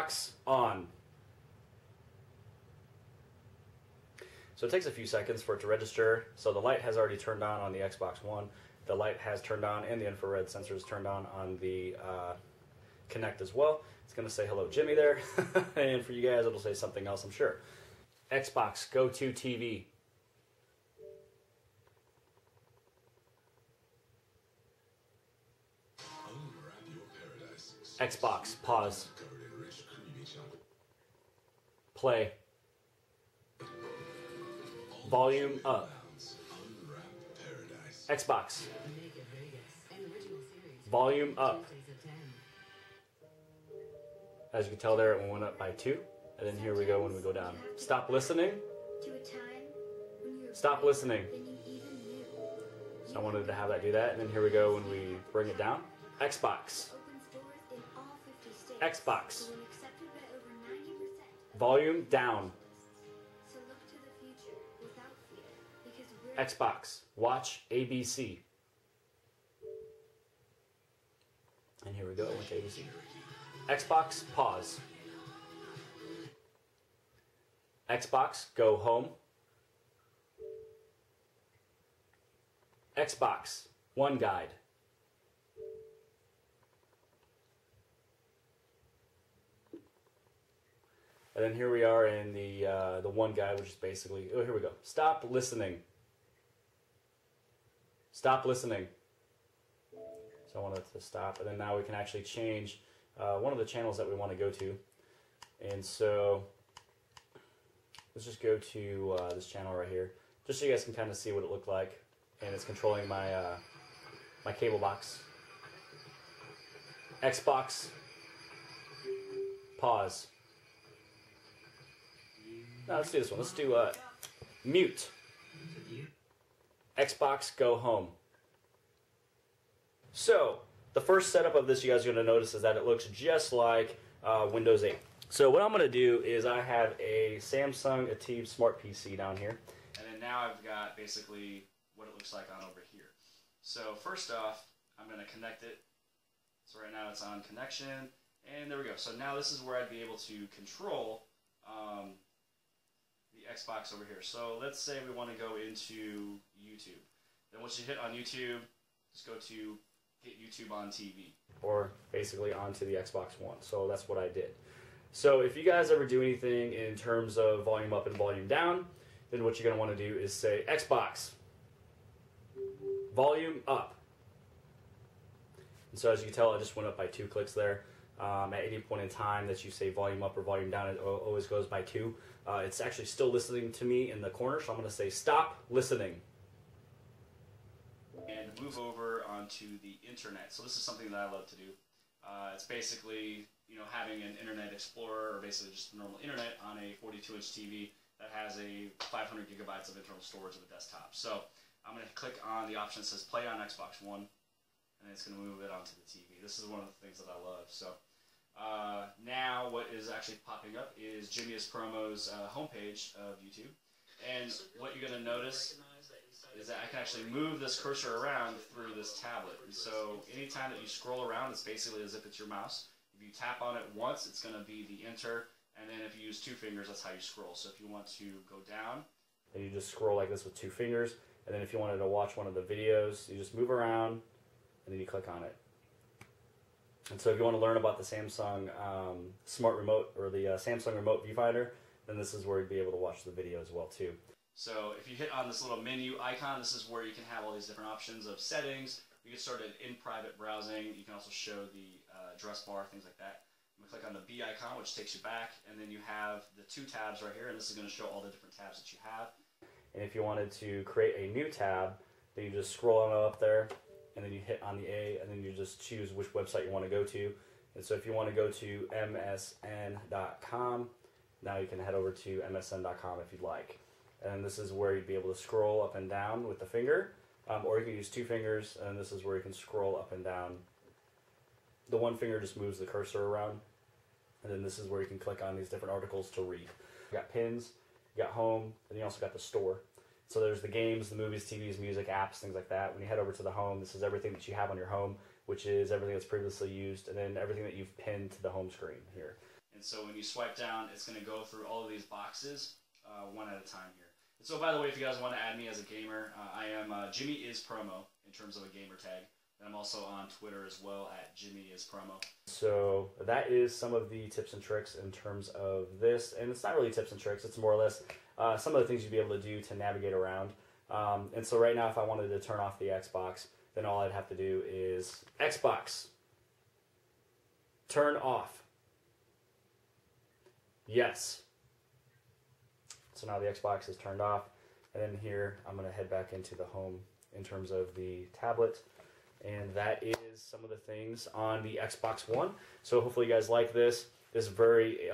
Xbox on. So it takes a few seconds for it to register. So the light has already turned on the Xbox One. The light has turned on and the infrared sensor is turned on the Kinect as well. It's going to say hello Jimmy there. And for you guys it'll say something else, I'm sure. Xbox, go to TV. Xbox, pause. Play. Volume up. Xbox. Volume up. As you can tell there, it went up by 2. And then here we go when we go down. Stop listening. Stop listening. So I wanted to have that do that. And then here we go when we bring it down. Xbox. Xbox. Volume down. Xbox. Watch ABC. And here we go with ABC. Xbox, pause. Xbox, go home. Xbox, One Guide. And then here we are in the One Guide, which is basically, oh, here we go. Stop listening. Stop listening. So I want it to stop, and then now we can actually change one of the channels that we want to go to. And so let's just go to this channel right here, just so you guys can kind of see what it looked like. And it's controlling my my cable box. Xbox, pause. Now let's do this one. Let's do mute. Xbox, go home. So the first setup of this you guys are going to notice is that it looks just like Windows 8. So what I'm going to do is I have a Samsung Ativ Smart PC down here. And then now I've got basically what it looks like on over here. So first off, I'm going to connect it. So right now it's on connection. And there we go. So now this is where I'd be able to control the Xbox over here. So let's say we want to go into YouTube. Then once you hit on YouTube, just go to get YouTube on TV. Or basically onto the Xbox One. So that's what I did. So if you guys ever do anything in terms of volume up and volume down, then what you're going to want to do is say Xbox, volume up. And so as you can tell, it just went up by 2 clicks there. At any point in time that you say volume up or volume down, it always goes by 2. It's actually still listening to me in the corner, so I'm going to say stop listening. And move over onto the internet. So this is something that I love to do. It's basically, having an Internet Explorer, or basically just the normal internet on a 42-inch TV that has a 500 gigabytes of internal storage of the desktop. So I'm going to click on the option that says play on Xbox One, and it's going to move it onto the TV. This is one of the things that I love. So now what is actually popping up is Jimmyispromo's homepage of YouTube. And what you're going to notice is that I can actually move this cursor around through this tablet. And so anytime that you scroll around, it's basically as if it's your mouse. If you tap on it once, it's going to be the enter. And then if you use 2 fingers, that's how you scroll. So if you want to go down, then you just scroll like this with 2 fingers. And then if you wanted to watch one of the videos, you just move around and then you click on it. And so if you want to learn about the Samsung Smart Remote, or the Samsung Remote Viewfinder, then this is where you'd be able to watch the video as well too. So if you hit on this little menu icon, this is where you can have all these different options of settings. You get started in private browsing. You can also show the address bar, things like that. I'm going to click on the B icon, which takes you back, and then you have the 2 tabs right here, and this is going to show all the different tabs that you have. And if you wanted to create a new tab, then you just scroll on up there, and then you hit on the A, and then you just choose which website you want to go to. And so if you want to go to msn.com, now you can head over to msn.com if you'd like. And this is where you'd be able to scroll up and down with the finger, or you can use 2 fingers, and this is where you can scroll up and down. The 1 finger just moves the cursor around, and then this is where you can click on these different articles to read. You got pins, you got home, and you also got the store. So there's the games, the movies, TVs, music, apps, things like that. When you head over to the home, this is everything that you have on your home, which is everything that's previously used, and then everything that you've pinned to the home screen here. And so when you swipe down, it's going to go through all of these boxes one at a time here. And so by the way, if you guys want to add me as a gamer, I am Jimmyispromo in terms of a gamer tag. And I'm also on Twitter as well at Jimmyispromo. So that is some of the tips and tricks in terms of this. And it's not really tips and tricks. It's more or less some of the things you'd be able to do to navigate around. And so right now, if I wanted to turn off the Xbox, then all I'd have to do is Xbox, turn off. Yes. So now the Xbox is turned off. And then here, I'm going to head back into the home in terms of the tablet. And that is some of the things on the Xbox One. So hopefully you guys like this. This is very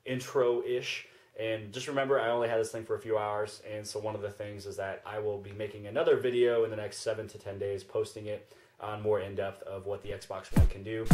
intro-ish. And just remember, I only had this thing for a few hours. And so one of the things is that I will be making another video in the next 7 to 10 days, posting it on more in-depth of what the Xbox One can do.